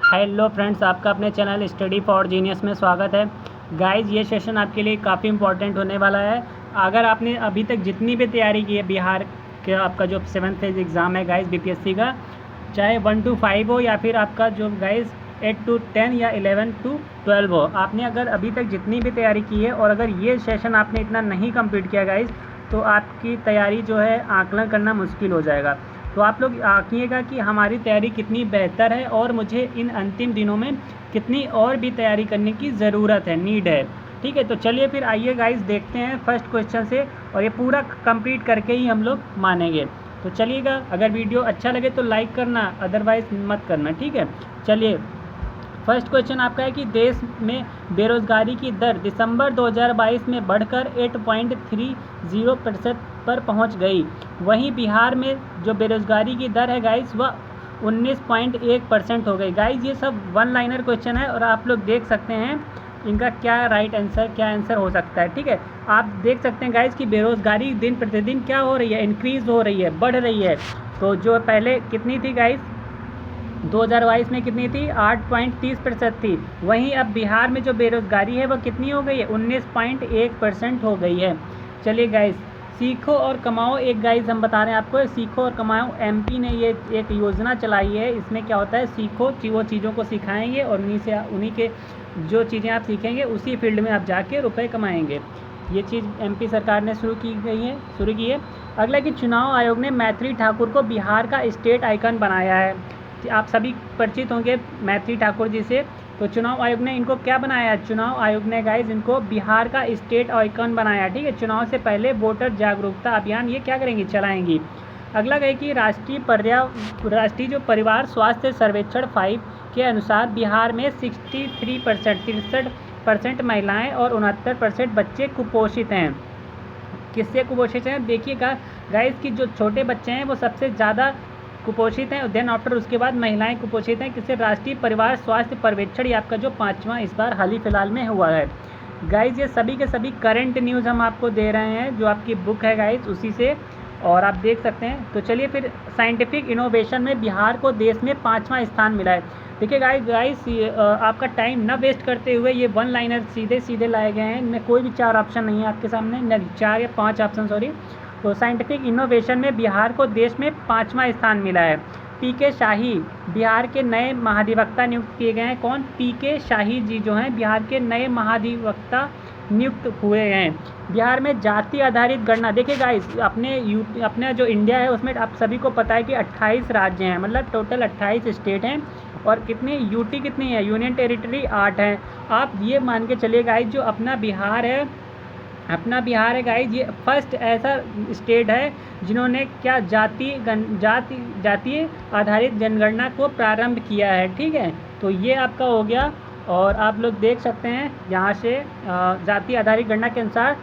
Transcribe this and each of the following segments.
Hello friends, आपका अपने channel study for genius में स्वागत है। गाइज, ये सेशन आपके लिए काफ़ी इंपॉर्टेंट होने वाला है। अगर आपने अभी तक जितनी भी तैयारी की है बिहार के, आपका जो 7th फेज एग्ज़ाम है गाइज बीपीएससी का, चाहे 1 to 5 हो या फिर आपका जो गाइज 8 to 10 या 11 to 12 हो, आपने अगर अभी तक जितनी भी तैयारी की है और अगर ये सेशन आपने इतना नहीं कंप्लीट किया गाइज, तो आपकी तैयारी जो है आकलन करना मुश्किल हो जाएगा। तो आप लोग आंकिएगा कि हमारी तैयारी कितनी बेहतर है और मुझे इन अंतिम दिनों में कितनी और भी तैयारी करने की ज़रूरत है, नीड है। ठीक है, तो चलिए फिर आइए गाइस देखते हैं फर्स्ट क्वेश्चन से, और ये पूरा कंप्लीट करके ही हम लोग मानेंगे। तो चलिएगा, अगर वीडियो अच्छा लगे तो लाइक करना, अदरवाइज़ मत करना। ठीक है, चलिए फर्स्ट क्वेश्चन आपका है कि देश में बेरोजगारी की दर दिसंबर 2022 में बढ़कर 8.30% पर पहुंच गई। वहीं बिहार में जो बेरोजगारी की दर है गाइस वह 19.1% हो गई। गाइस, ये सब वन लाइनर क्वेश्चन है और आप लोग देख सकते हैं इनका क्या आंसर हो सकता है। ठीक है, आप देख सकते हैं गाइस कि बेरोजगारी दिन प्रतिदिन क्या हो रही है, इंक्रीज़ हो रही है, बढ़ रही है। तो जो पहले कितनी थी गाइस, 2022 में कितनी थी, 8.30% थी। वहीं अब बिहार में जो बेरोजगारी है वह कितनी हो गई है, 19.1% हो गई है। चलिए गाइस, सीखो और कमाओ, एक गाइस हम बता रहे हैं आपको, सीखो और कमाओ एमपी ने ये एक योजना चलाई है। इसमें क्या होता है, सीखो वो चीज़ों को सिखाएंगे और उन्हीं के जो चीज़ें आप सीखेंगे उसी फील्ड में आप जाके रुपए कमाएंगे। ये चीज़ एमपी सरकार ने शुरू की है। अगला कि चुनाव आयोग ने मैथिली ठाकुर को बिहार का स्टेट आइकन बनाया है। आप सभी परिचित होंगे मैथिली ठाकुर जी से। तो चुनाव आयोग ने इनको क्या बनाया, चुनाव आयोग ने गाइज इनको बिहार का स्टेट आइकन बनाया। ठीक है, चुनाव से पहले वोटर जागरूकता अभियान ये क्या करेंगी, चलाएंगी। अगला है कि राष्ट्रीय जो परिवार स्वास्थ्य सर्वेक्षण 5 के अनुसार बिहार में 63% महिलाएं और 69% बच्चे कुपोषित हैं। किससे कुपोषित हैं, देखिएगा गाइज कि जो छोटे बच्चे हैं वो सबसे ज़्यादा कुपोषित हैं, देन आफ्टर उसके बाद महिलाएं कुपोषित हैं। किससे, राष्ट्रीय परिवार स्वास्थ्य सर्वेक्षण ये आपका जो 5वां इस बार हाल ही फिलहाल में हुआ है। गाइज, ये सभी के सभी करंट न्यूज़ हम आपको दे रहे हैं जो आपकी बुक है गाइज उसी से, और आप देख सकते हैं। तो चलिए फिर, साइंटिफिक इनोवेशन में बिहार को देश में 5वां स्थान मिला है। देखिए गाइस, आपका टाइम ना वेस्ट करते हुए ये वन लाइनर सीधे सीधे लाए गए हैं। इनमें कोई भी 4 ऑप्शन नहीं है आपके सामने, न 4 या 5 ऑप्शन, सॉरी। तो साइंटिफिक इनोवेशन में बिहार को देश में 5वां स्थान मिला है। पीके शाही बिहार के नए महाधिवक्ता नियुक्त किए गए हैं। कौन, पीके शाही जी जो हैं बिहार के नए महाधिवक्ता नियुक्त हुए हैं। बिहार में जाति आधारित गणना, देखिए गाइस, अपने जो इंडिया है उसमें आप सभी को पता है कि 28 राज्य हैं, मतलब टोटल 28 स्टेट हैं, और कितनी यूटी कितनी है, यूनियन टेरिटरी 8 हैं। आप ये मान के चलिए गाइस, जो अपना बिहार है गाइज, ये फर्स्ट ऐसा स्टेट है जिन्होंने क्या जातीय आधारित जनगणना को प्रारंभ किया है। ठीक है, तो ये आपका हो गया। और आप लोग देख सकते हैं यहाँ से जातीय आधारित गणना के अनुसार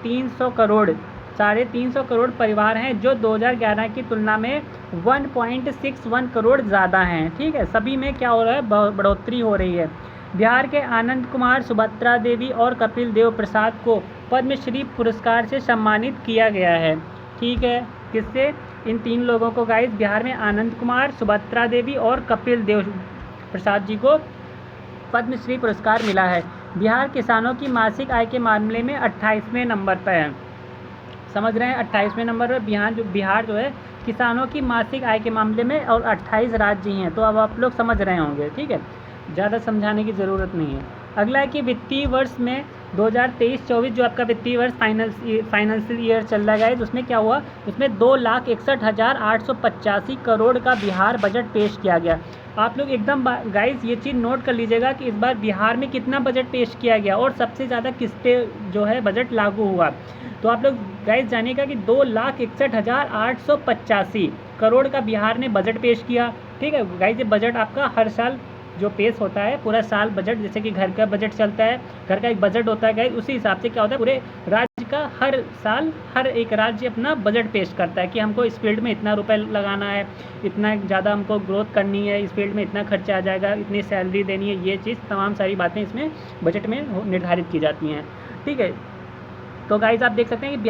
350 करोड़ परिवार हैं, जो 2011 की तुलना में 1.61 करोड़ ज़्यादा हैं। ठीक है, सभी में क्या हो रहा है, बढ़ोतरी हो रही है। बिहार के आनंद कुमार, सुभद्रा देवी और कपिल देव प्रसाद को पद्मश्री पुरस्कार से सम्मानित किया गया है। ठीक है, किससे, इन 3 लोगों को गाइस, बिहार में आनंद कुमार, सुभद्रा देवी और कपिल देव प्रसाद जी को पद्मश्री पुरस्कार मिला है। बिहार किसानों की मासिक आय के मामले में 28वें नंबर पर है। समझ रहे हैं, 28वें नंबर पर बिहार जो है किसानों की मासिक आय के मामले में, और 28 राज्य हैं। तो अब आप लोग समझ रहे होंगे। ठीक है, ज़्यादा समझाने की ज़रूरत नहीं है। अगला है कि वित्तीय वर्ष में 2023-24 जो आपका वित्तीय वर्ष फाइनेंशियल ईयर चल रहा है, उसमें क्या हुआ, उसमें 2,61,885 करोड़ का बिहार बजट पेश किया गया। आप लोग एकदम गाइस ये चीज़ नोट कर लीजिएगा कि इस बार बिहार में कितना बजट पेश किया गया और सबसे ज़्यादा किस पे जो है बजट लागू हुआ। तो आप लोग गाइस जानिएगा कि 2,61,885 करोड़ का बिहार ने बजट पेश किया। ठीक है गाइस, ये बजट आपका हर साल जो पेश होता है, पूरा साल बजट, जैसे कि घर का बजट चलता है, घर का एक बजट होता है गाइस, उसी हिसाब से क्या होता है, पूरे राज्य का हर साल हर एक राज्य अपना बजट पेश करता है कि हमको इस फील्ड में इतना रुपए लगाना है, इतना ज़्यादा हमको ग्रोथ करनी है, इस फील्ड में इतना खर्चा आ जाएगा, इतनी सैलरी देनी है, ये चीज़ तमाम सारी बातें इसमें बजट में निर्धारित की जाती हैं। ठीक है, तो गाइज आप देख सकते हैं कि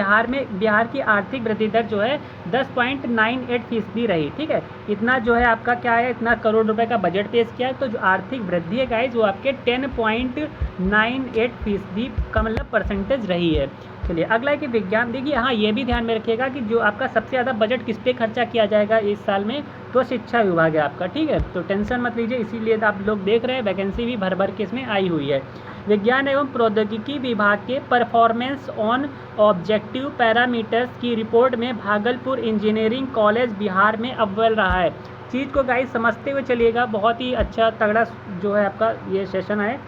बिहार की आर्थिक वृद्धि दर जो है 10.98% रही। ठीक है, इतना जो है आपका क्या है, इतना करोड़ रुपए का बजट पेश किया, तो जो आर्थिक वृद्धि है गाइज वो आपके 10.98% का मतलब परसेंटेज रही है। चलिए अगला है कि विज्ञान, देखिए हाँ ये भी ध्यान में रखिएगा कि जो आपका सबसे ज़्यादा बजट किस पे खर्चा किया जाएगा इस साल में, तो शिक्षा विभाग है आपका। ठीक है, तो टेंशन मत लीजिए, इसीलिए तो आप लोग देख रहे हैं वैकेंसी भी भर भर के इसमें आई हुई है। विज्ञान एवं प्रौद्योगिकी विभाग के परफॉर्मेंस ऑन ऑब्जेक्टिव पैरामीटर्स की रिपोर्ट में भागलपुर इंजीनियरिंग कॉलेज बिहार में अव्वल रहा है। चीज़ को गाइस समझते हुए चलिएगा, बहुत ही अच्छा तगड़ा जो है आपका ये सेशन है।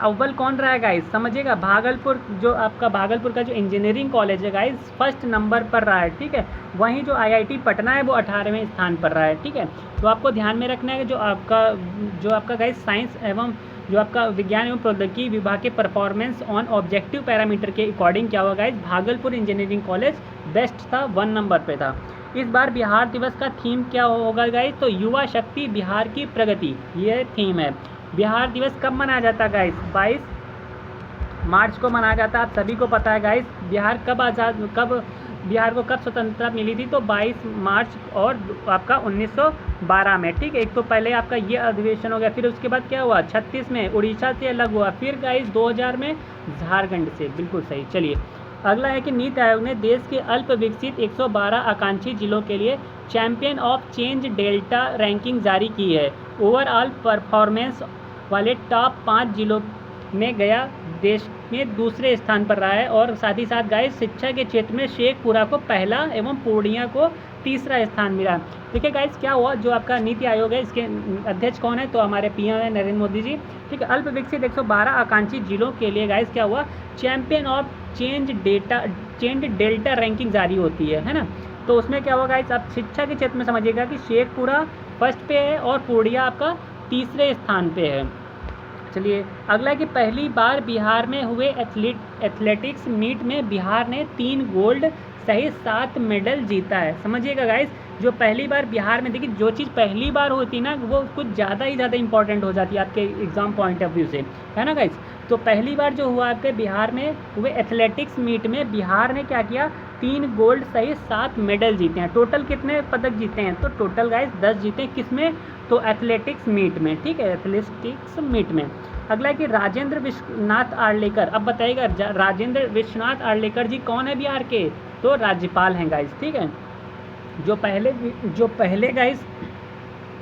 अव्वल कौन रहा है गाइस, समझिएगा, भागलपुर, जो आपका भागलपुर का जो इंजीनियरिंग कॉलेज है गाइस फर्स्ट नंबर पर रहा है। ठीक है, वहीं जो आईआईटी पटना है वो 18वें स्थान पर रहा है। ठीक है, तो आपको ध्यान में रखना है कि जो आपका गाइस साइंस एवं जो आपका विज्ञान एवं प्रौद्योगिकी विभाग के परफॉर्मेंस ऑन ऑब्जेक्टिव पैरामीटर के अकॉर्डिंग क्या हुआ guys, Bhagalpur engineering college best था, 1 नंबर पे था। इस बार बिहार दिवस का थीम क्या होगा गाइस, तो युवा शक्ति बिहार की प्रगति, ये थीम है। बिहार दिवस कब मनाया जाता है गाइस, 22 मार्च को मनाया जाता है। आप सभी को पता है गाइस बिहार को कब स्वतंत्रता मिली थी, तो 22 मार्च और आपका 1912 में। ठीक है, एक तो पहले आपका ये अधिवेशन हो गया, फिर उसके बाद क्या हुआ 36 में उड़ीसा से अलग हुआ, फिर गाइस 2000 में झारखंड से, बिल्कुल सही। चलिए अगला है कि नीति आयोग ने देश के अल्प विकसित 112 आकांक्षी जिलों के लिए champion of change delta ranking जारी की है। ओवरऑल परफॉर्मेंस वाले टॉप 5 जिलों में गया देश में दूसरे स्थान पर रहा है, और साथ ही साथ गाइस शिक्षा के क्षेत्र में शेखपुरा को पहला एवं पूर्णिया को तीसरा स्थान मिला। देखिए गाइस क्या हुआ, जो आपका नीति आयोग है इसके अध्यक्ष कौन है, तो हमारे पीएम है नरेंद्र मोदी जी। ठीक है, अल्प विकसित 112 आकांक्षी जिलों के लिए गाइस क्या हुआ, champion of change delta ranking जारी होती है ना। तो उसमें क्या हुआ गाइस, आप शिक्षा के क्षेत्र में समझिएगा कि शेखपुरा फर्स्ट पे है और पूर्णिया आपका तीसरे स्थान पे है। चलिए अगला कि पहली बार बिहार में हुए एथलेटिक्स मीट में बिहार ने 3 गोल्ड सहित 7 मेडल जीता है। समझिएगा गाइस, जो पहली बार बिहार में, देखिए जो चीज़ पहली बार होती ना वो कुछ ज़्यादा इंपॉर्टेंट हो जाती है आपके एग्जाम पॉइंट ऑफ व्यू से, है ना गाइस। तो पहली बार जो हुआ आपके बिहार में हुए एथलेटिक्स मीट में बिहार ने क्या किया, 3 गोल्ड सहित 7 मेडल जीते हैं। टोटल कितने पदक जीते हैं, तो टोटल गाइस 10 जीते हैं। किसमें, तो एथलेटिक्स मीट में। ठीक है, एथलेटिक्स मीट में। अगला है कि राजेंद्र विश्वनाथ आर्लेकर, अब बताइएगा राजेंद्र विश्वनाथ आर्लेकर जी कौन है बिहार के, तो राज्यपाल हैं गाइस। ठीक है, जो पहले गाइस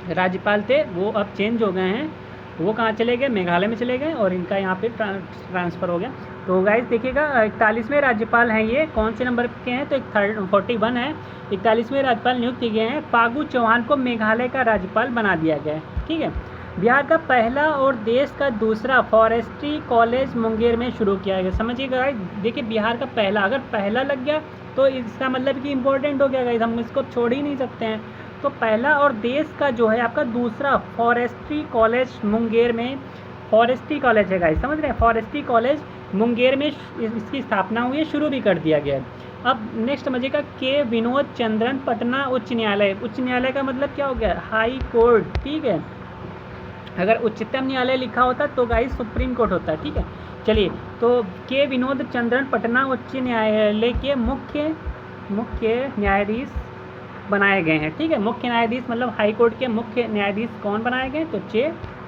राज्यपाल थे वो अब चेंज हो गए हैं, वो कहाँ चले गए, मेघालय में चले गए, और इनका यहाँ पे ट्रांसफ़र हो गया। तो गाइस देखिएगा 41वें राज्यपाल हैं ये, कौन से नंबर के हैं, तो 41 है, 41वें राज्यपाल नियुक्त किए गए हैं। फागू चौहान को मेघालय का राज्यपाल बना दिया गया है। ठीक है, बिहार का पहला और देश का दूसरा फॉरेस्ट्री कॉलेज मुंगेर में शुरू किया गया। समझिएगा गाइस, देखिए बिहार का पहला, अगर पहला लग गया तो इसका मतलब कि इम्पोर्टेंट हो गया गाइस, हम इसको छोड़ ही नहीं सकते हैं। तो पहला और देश का जो है आपका दूसरा फॉरेस्ट्री कॉलेज मुंगेर में, फॉरेस्ट्री कॉलेज है गाइस, समझ रहे हैं, फॉरेस्ट्री कॉलेज मुंगेर में इसकी स्थापना हुई है, शुरू भी कर दिया गया है। अब नेक्स्ट समझिएगा के विनोद चंद्रन पटना उच्च न्यायालय। उच्च न्यायालय का मतलब क्या हो गया, हाई कोर्ट। ठीक है, अगर उच्चतम न्यायालय लिखा होता तो गाइस सुप्रीम कोर्ट होता है। ठीक है, चलिए तो के विनोद चंद्रन पटना उच्च न्यायालय के मुख्य न्यायाधीश बनाए गए हैं। ठीक है, मुख्य न्यायाधीश मतलब हाई कोर्ट के मुख्य न्यायाधीश कौन बनाए गए,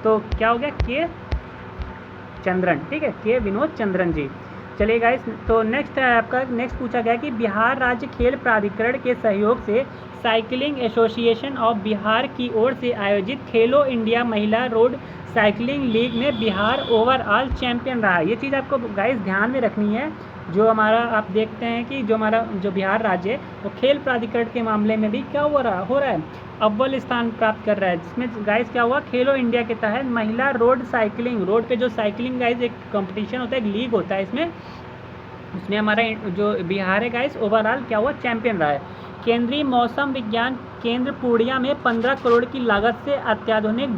तो क्या हो गया, के चंद्रन। ठीक है, के विनोद चंद्रन जी। चलिए गाइस, तो नेक्स्ट है आपका, नेक्स्ट पूछा गया कि बिहार राज्य खेल प्राधिकरण के सहयोग से साइकिलिंग एसोसिएशन ऑफ बिहार की ओर से आयोजित खेलो इंडिया महिला रोड साइकिलिंग लीग में बिहार ओवरऑल चैंपियन रहा है। ये चीज़ आपको गाइस ध्यान में रखनी है। जो हमारा आप देखते हैं कि जो बिहार राज्य है वो खेल प्राधिकरण के मामले में भी क्या हो रहा है, अव्वल स्थान प्राप्त कर रहा है। जिसमें गाइस क्या हुआ, खेलो इंडिया के तहत महिला रोड साइकिलिंग, रोड पे जो साइकिलिंग गाइस एक कंपटीशन होता है, एक लीग होता है, उसमें हमारा जो बिहार है गाइस ओवरऑल क्या हुआ, चैंपियन रहा है। केंद्रीय मौसम विज्ञान केंद्र पूर्णिया में 15 करोड़ की लागत से अत्याधुनिक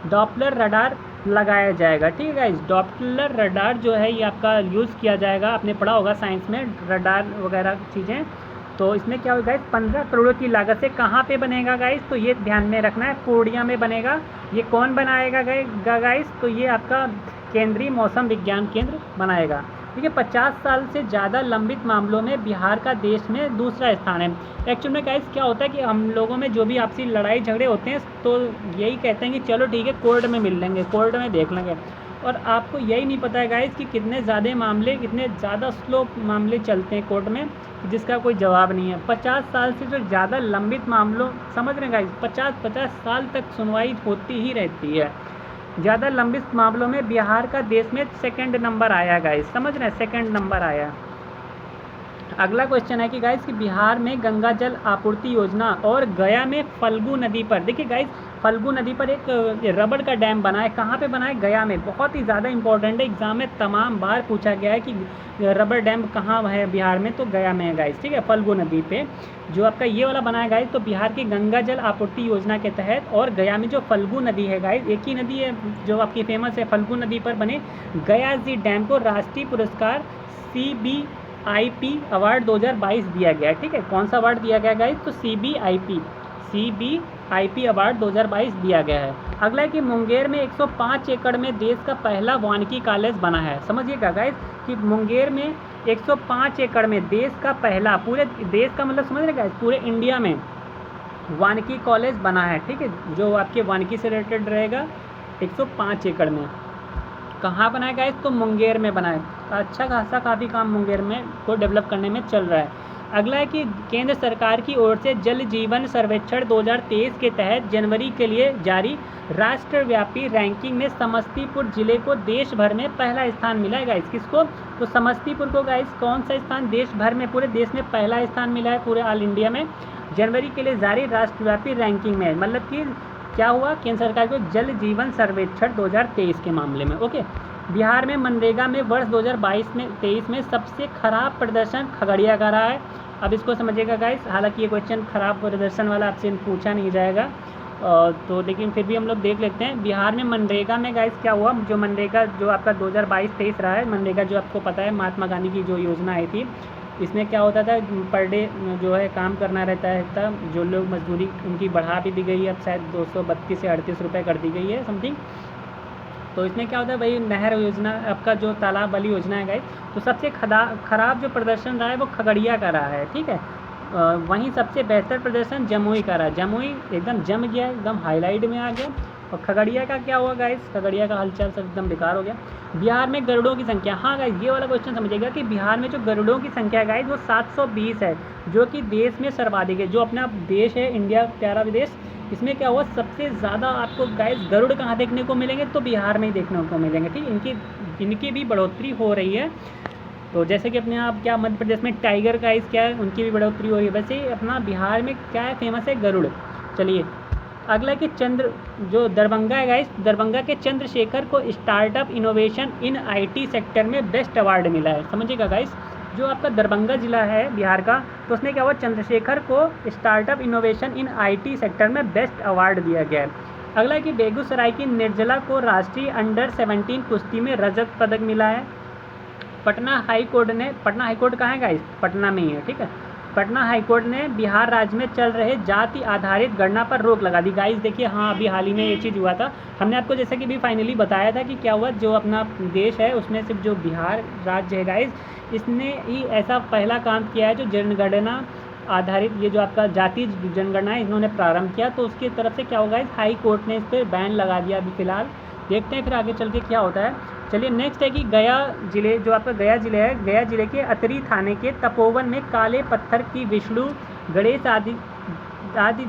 डॉपलर रडार लगाया जाएगा। ठीक है गाइस, डॉपलर रडार जो है ये आपका यूज़ किया जाएगा, आपने पढ़ा होगा साइंस में रडार वगैरह चीज़ें। तो इसमें क्या होगा गाइस, 15 करोड़ की लागत से कहाँ पे बनेगा गाइस, तो ये ध्यान में रखना है, पूर्णिया में बनेगा। ये कौन बनाएगा गाइस, तो ये आपका केंद्रीय मौसम विज्ञान केंद्र बनाएगा। ठीक है। 50 साल से ज़्यादा लंबित मामलों में बिहार का देश में दूसरा स्थान है। एक्चुअल में गाइस क्या होता है कि हम लोगों में जो भी आपसी लड़ाई झगड़े होते हैं तो यही कहते हैं कि चलो ठीक है कोर्ट में मिल लेंगे, कोर्ट में देख लेंगे, और आपको यही नहीं पता है गाइस कि कितने ज़्यादा मामले, कितने ज़्यादा स्लो मामले चलते हैं कोर्ट में, जिसका कोई जवाब नहीं है। 50 साल से जो ज़्यादा लंबित मामलों, समझ रहे हैं गाइस, 50 साल तक सुनवाई होती ही रहती है। ज़्यादा लंबित मामलों में बिहार का देश में सेकंड नंबर आया गाइस, समझ रहे हैं, सेकंड नंबर आया। अगला क्वेश्चन है कि गाइस कि बिहार में गंगा जल आपूर्ति योजना और गया में फल्गु नदी पर, देखिए गाइस फल्गु नदी पर एक रबड़ का डैम बना है, कहाँ पे बना है, गया में। बहुत ही ज़्यादा इंपॉर्टेंट है, एग्जाम में तमाम बार पूछा गया है कि रबड़ डैम कहाँ है बिहार में, तो गया में है गाइस, ठीक है, फल्गु नदी पे जो आपका ये वाला बना है गाइस। तो बिहार की गंगा जल आपूर्ति योजना के तहत और गया में जो फल्गु नदी है गाइस, एक ही नदी है जो आपकी फेमस है, फल्गु नदी पर बने गया जी डैम को राष्ट्रीय पुरस्कार CBIP अवार्ड 2022 दिया गया, ठीक है। कौन सा अवार्ड दिया गया गाइस, तो CBIP अवार्ड 2022 दिया गया है। अगला है कि मुंगेर में 105 एकड़ में देश का पहला वानिकी कॉलेज बना है। समझिएगा गाइस कि मुंगेर में 105 एकड़ में देश का पहला, पूरे देश का मतलब समझ रहे गाइस, पूरे इंडिया में वानिकी कॉलेज बना है, ठीक है, जो आपके वानिकी से रिलेटेड रहेगा। 105 एकड़ में कहाँ बनाया गाइस, तो मुंगेर में बनाया। अच्छा खासा काफ़ी काम मुंगेर में को डेवलप करने में चल रहा है। अगला है कि केंद्र सरकार की ओर से जल जीवन सर्वेक्षण 2023 के तहत जनवरी के लिए जारी राष्ट्रव्यापी रैंकिंग में समस्तीपुर जिले को देश भर में पहला स्थान मिला है गाइस। किसको, तो समस्तीपुर को गाइस कौन सा स्थान, देश भर में, पूरे देश में पहला स्थान मिला है, पूरे ऑल इंडिया में जनवरी के लिए जारी राष्ट्रव्यापी रैंकिंग में। मतलब कि क्या हुआ, केंद्र सरकार को जल जीवन सर्वेक्षण 2023 के मामले में। ओके, बिहार में मनरेगा में वर्ष 2022-23 में सबसे खराब प्रदर्शन खगड़िया का रहा है। अब इसको समझिएगा गाइस, हालांकि ये क्वेश्चन खराब प्रदर्शन वाला आपसे पूछा नहीं जाएगा, तो लेकिन फिर भी हम लोग देख लेते हैं। बिहार में मनरेगा में गाइस क्या हुआ, जो मनरेगा जो आपका 2022-23 रहा है, मनरेगा जो आपको पता है महात्मा गांधी की जो योजना आई थी, इसमें क्या होता था, पर डे जो है काम करना रहता है, तब जो लोग मजदूरी उनकी बढ़ा भी दी गई है, अब शायद 232 से 38 रुपये कर दी गई है समथिंग। तो इसमें क्या होता है भाई, नहर योजना, आपका जो तालाब वाली योजना है गाइस, तो सबसे खराब जो प्रदर्शन रहा है वो खगड़िया का रहा है, ठीक है। वहीं सबसे बेहतर प्रदर्शन जमुई का रहा, जमुई एकदम जम गया, एकदम हाईलाइट में आ गया। और खगड़िया का क्या हुआ गाइस, खगड़िया का हलचल सब एकदम बेकार हो गया। बिहार में गरुड़ों की संख्या, हाँ गाइस ये वाला क्वेश्चन समझिएगा कि बिहार में जो गरुड़ों की संख्या गाइस वो 720 है, जो कि देश में सर्वाधिक है। जो अपना देश है इंडिया प्यारा विदेश, इसमें क्या हुआ, सबसे ज़्यादा आपको गाइस गरुड़ कहाँ देखने को मिलेंगे, तो बिहार में ही देखने को मिलेंगे, ठीक है। इनकी भी बढ़ोतरी हो रही है। तो जैसे कि अपने आप क्या मध्य प्रदेश में टाइगर गाइस क्या है, उनकी भी बढ़ोतरी हो रही है, वैसे ही अपना बिहार में क्या है, फेमस है गरुड़। चलिए अगला कि जो दरभंगा है गाइस, दरभंगा के चंद्रशेखर को startup innovation in IT sector में बेस्ट अवार्ड मिला है। समझिएगा गाइस, जो आपका दरभंगा जिला है बिहार का, तो उसमें क्या हुआ, चंद्रशेखर को startup innovation in IT sector में बेस्ट अवार्ड दिया गया है। अगला कि बेगूसराय की निर्जला को राष्ट्रीय अंडर-17 कुश्ती में रजत पदक मिला है। पटना हाई कोर्ट कहाँ है गाइस, पटना में ही है, ठीक है। पटना हाई कोर्ट ने बिहार राज्य में चल रहे जाति आधारित गणना पर रोक लगा दी। गाइस देखिए, हाँ अभी हाल ही में ये चीज़ हुआ था, हमने आपको जैसे कि भी फाइनली बताया था कि क्या हुआ, जो अपना देश है उसमें सिर्फ जो बिहार राज्य है गाइस, इसने ही ऐसा पहला काम किया है जो जनगणना आधारित, ये जो आपका जाति जनगणना है इन्होंने प्रारंभ किया, तो उसकी तरफ से क्या होगा, इस हाई कोर्ट ने इस पर बैन लगा दिया अभी फ़िलहाल। देखते हैं फिर आगे चल के क्या होता है। चलिए नेक्स्ट है कि गया जिले, जो आपका गया जिले है, गया जिले के अतरी थाने के तपोवन में काले पत्थर की विष्णु गणेश आदि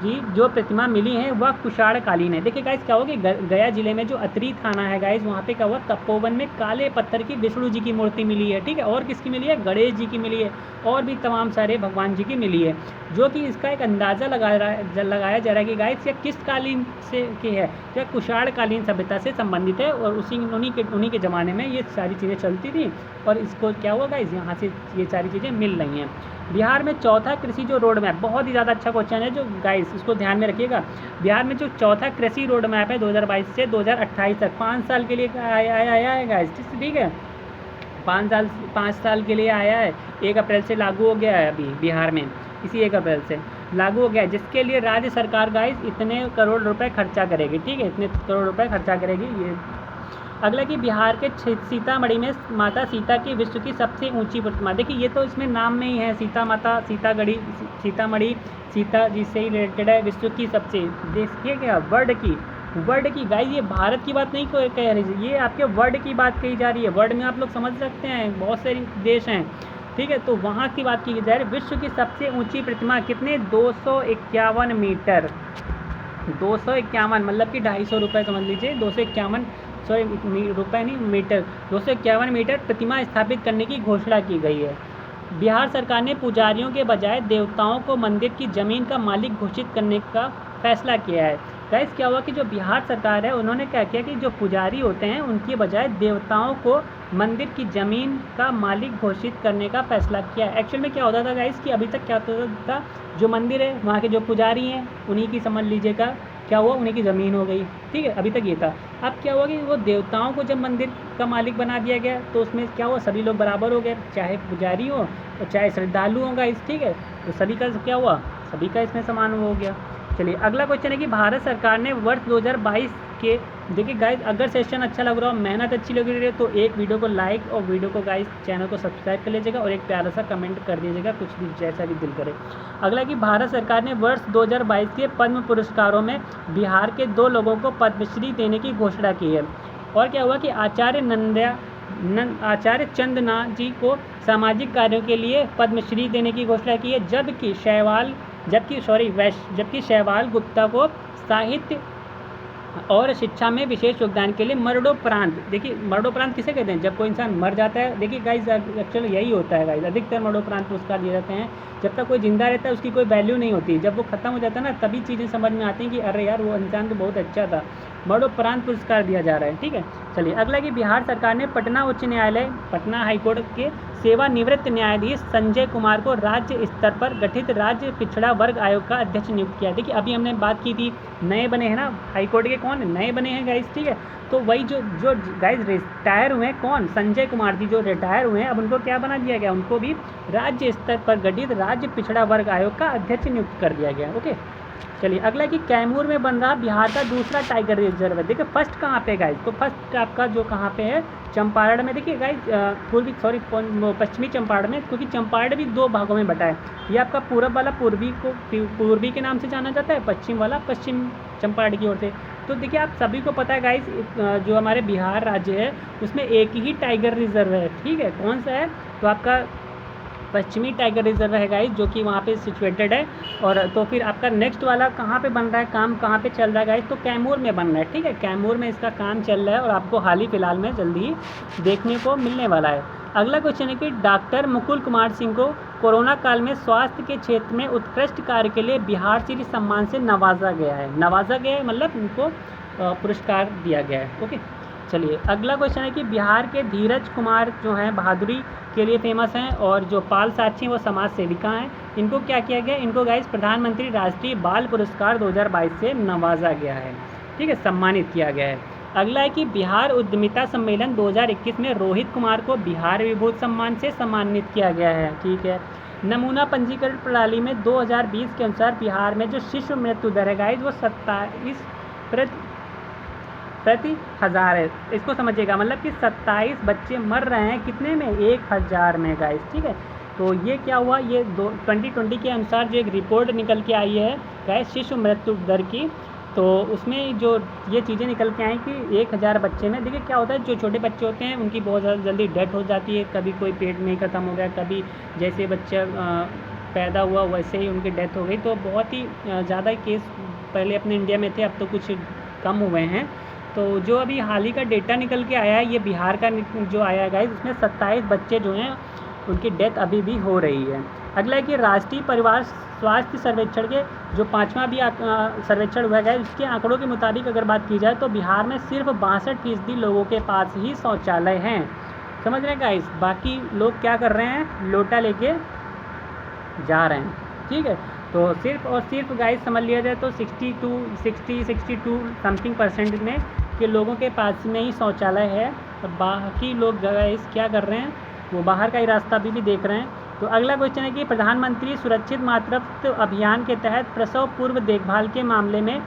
जी जो प्रतिमा मिली है वह कुषाण कालीन है। देखिए गाइस क्या होगा कि गया जिले में जो अतरी थाना है गाइस, वहाँ पे क्या हुआ, तपोवन में काले पत्थर की विष्णु जी की मूर्ति मिली है, ठीक है। और किसकी मिली है, गणेश जी की मिली है, और भी तमाम सारे भगवान जी की मिली है, जो कि इसका एक अंदाज़ा लगाया जा रहा है कि गाइस ये किस कालीन से की है, या कुषाण कालीन सभ्यता से संबंधित है, और उन्हीं के ज़माने में ये सारी चीज़ें चलती थी, और इसको क्या हुआ गाइस, यहाँ से ये सारी चीज़ें मिल रही हैं। बिहार में चौथा कृषि जो रोड मैप, बहुत ही ज़्यादा अच्छा क्वेश्चन है जो गाइस इसको ध्यान में रखिएगा। बिहार में जो चौथा कृषि रोड मैप है 2022 से 2028 तक 5 साल के लिए आया है गाइस, ठीक है। 5 साल के लिए आया है, 1 अप्रैल से लागू हो गया है अभी बिहार में, इसी 1 अप्रैल से लागू हो गया है, जिसके लिए राज्य सरकार गाइस इतने करोड़ रुपए खर्चा करेगी, ठीक है, इतने करोड़ रुपए खर्चा करेगी ये। अगला कि बिहार के सीतामढ़ी में माता सीता की विश्व की सबसे ऊंची प्रतिमा। देखिए ये तो इसमें नाम में ही है, सीता माता, सीतामढ़ी, सीता जी से ही रिलेटेड है, विश्व की सबसे। देखिए क्या वर्ल्ड की गाइस, ये भारत की बात नहीं कह रही, ये आपके वर्ल्ड की बात कही जा रही है। वर्ल्ड में आप लोग समझ सकते हैं बहुत सारे देश हैं, ठीक है, तो वहाँ की बात की जा रही है। विश्व की सबसे ऊंची प्रतिमा कितने, 251 मीटर, 251 मतलब कि 250 रुपये समझ लीजिए, 251 सॉरी रुपये नहीं मीटर, 251 मीटर प्रतिमा स्थापित करने की घोषणा की गई है। बिहार सरकार ने पुजारियों के बजाय देवताओं को मंदिर की ज़मीन का मालिक घोषित करने का फैसला किया है। गाइस क्या हुआ कि जो बिहार सरकार है उन्होंने क्या किया कि जो पुजारी होते हैं उनके बजाय देवताओं को मंदिर की ज़मीन का मालिक घोषित करने का फैसला किया है। एक्चुअल में क्या होता था गाइस कि अभी तक क्या होता था, जो मंदिर है वहाँ के जो पुजारी हैं उन्हीं की समझ लीजिएगा क्या हुआ, उन्हीं की ज़मीन हो गई, ठीक है, अभी तक ये था। अब क्या हुआ कि वो देवताओं को जब मंदिर का मालिक बना दिया गया तो उसमें क्या हुआ, सभी लोग बराबर हो गए, चाहे पुजारी हो और चाहे श्रद्धालु होगा इस, ठीक है, तो सभी का क्या हुआ, सभी का इसमें समान हो गया। चलिए अगला क्वेश्चन है कि भारत सरकार ने वर्ष 2022 के, देखिए गाइस अगर सेशन अच्छा लग रहा हो, मेहनत अच्छी लग रही है तो एक वीडियो को लाइक और वीडियो को गाइस चैनल को सब्सक्राइब कर लीजिएगा और एक प्यारा सा कमेंट कर दीजिएगा, कुछ भी जैसा भी दिल करे। अगला कि भारत सरकार ने वर्ष 2022 के पद्म पुरस्कारों में बिहार के 2 लोगों को पद्मश्री देने की घोषणा की है। और क्या हुआ कि आचार्य चंदना जी को सामाजिक कार्यों के लिए पद्मश्री देने की घोषणा की है, जबकि शैवाल गुप्ता को साहित्य और शिक्षा में विशेष योगदान के लिए मरणोपरांत, देखिए मरणोपरांत किसे कहते हैं, जब कोई इंसान मर जाता है, देखिए गाइस एक्चुअली यही होता है गाइस, अधिकतर मरणोपरांत पुरस्कार दिए जाते हैं। जब तक कोई जिंदा रहता है उसकी कोई वैल्यू नहीं होती, जब वो खत्म हो जाता है ना तभी चीज़ें समझ में आती हैं कि अरे यार वो इंसान तो बहुत अच्छा था, मरणोपरांत पुरस्कार दिया जा रहा है, ठीक है। चलिए अगला कि बिहार सरकार ने पटना उच्च न्यायालय, पटना हाईकोर्ट के सेवानिवृत्त न्यायाधीश संजय कुमार को राज्य स्तर पर गठित राज्य पिछड़ा वर्ग आयोग का अध्यक्ष नियुक्त किया। देखिए अभी हमने बात की थी, नए बने हैं ना हाईकोर्ट के, कौन नए बने हैं गाइस, ठीक है, तो वही जो गाइस रिटायर हुए हैं, कौन, संजय कुमार जी जो रिटायर हुए हैं, अब उनको क्या बना दिया गया, उनको भी राज्य स्तर पर गठित राज्य पिछड़ा वर्ग आयोग का अध्यक्ष नियुक्त कर दिया गया। ओके चलिए अगला कि कैमूर में बन रहा बिहार का दूसरा टाइगर रिजर्व है। देखिए फर्स्ट कहाँ पे गाइस, तो फर्स्ट आपका जो कहाँ पे है, चंपारण में। देखिए गाइस पश्चिमी चंपारण में, क्योंकि चंपारण भी 2 भागों में बटा है, ये आपका पूरब वाला पूर्वी के नाम से जाना जाता है, पश्चिम वाला पश्चिम चंपारण की ओर से। तो देखिए आप सभी को पता है गाइस, जो हमारे बिहार राज्य है उसमें एक ही टाइगर रिजर्व है, ठीक है, कौन सा है, तो आपका पश्चिमी टाइगर रिजर्व है गाइस, जो कि वहाँ पे सिचुएटेड है। और तो फिर आपका नेक्स्ट वाला कहाँ पे बन रहा है, काम कहाँ पे चल रहा है गाइस, तो कैमूर में बन रहा है, ठीक है, कैमूर में इसका काम चल रहा है और आपको हाल ही फिलहाल में जल्दी ही देखने को मिलने वाला है। अगला क्वेश्चन है कि डॉक्टर मुकुल कुमार सिंह को कोरोना काल में स्वास्थ्य के क्षेत्र में उत्कृष्ट कार्य के लिए बिहार श्री सम्मान से नवाजा गया है, मतलब उनको पुरस्कार दिया गया है। ओके चलिए अगला क्वेश्चन है कि बिहार के धीरज कुमार जो हैं बहादुरी के लिए फेमस हैं, और जो पाल साक्षी वो समाज सेविका हैं, इनको क्या किया गया, इनको गाइस प्रधानमंत्री राष्ट्रीय बाल पुरस्कार 2022 से नवाजा गया है, ठीक है, सम्मानित किया गया है। अगला है कि बिहार उद्यमिता सम्मेलन 2021 में रोहित कुमार को बिहार विभूत सम्मान से सम्मानित किया गया है, ठीक है। नमूना पंजीकरण प्रणाली में 2020 के अनुसार बिहार में जो शिशु मृत्यु दर है गाइस वो 27 प्रति 1000 है, इसको समझिएगा, मतलब कि 27 बच्चे मर रहे हैं कितने में, 1000 में गाइस, ठीक है। तो ये क्या हुआ, ये 2020 के अनुसार जो एक रिपोर्ट निकल के आई है गाइस शिशु मृत्यु दर की, तो उसमें जो ये चीज़ें निकल के आई कि 1000 बच्चे में, देखिए क्या होता है, जो छोटे बच्चे होते हैं उनकी बहुत ज़्यादा जल्दी डेथ हो जाती है, कभी कोई पेट में ही ख़त्म हो गया, कभी जैसे बच्चा पैदा हुआ वैसे ही उनकी डेथ हो गई, तो बहुत ही ज़्यादा केस पहले अपने इंडिया में थे, अब तो कुछ कम हुए हैं। तो जो अभी हाल ही का डेटा निकल के आया है, ये बिहार का जो आया है गाइस, उसमें 27 बच्चे जो हैं उनकी डेथ अभी भी हो रही है। अगला है कि राष्ट्रीय परिवार स्वास्थ्य सर्वेक्षण के जो 5वां भी सर्वेक्षण हुआ है, उसके आंकड़ों के मुताबिक अगर बात की जाए तो बिहार में सिर्फ 62% लोगों के पास ही शौचालय हैं, समझ रहे हैं गाइस, बाकी लोग क्या कर रहे हैं, लोटा लेके जा रहे हैं, ठीक है। तो सिर्फ और सिर्फ गाइस समझ लिया जाए तो 62 समथिंग % में के लोगों के पास में ही शौचालय है, और बाकी लोग गाइस क्या कर रहे हैं, वो बाहर का ही रास्ता अभी भी देख रहे हैं। तो अगला क्वेश्चन है कि प्रधानमंत्री सुरक्षित मातृत्व अभियान के तहत प्रसव पूर्व देखभाल के मामले में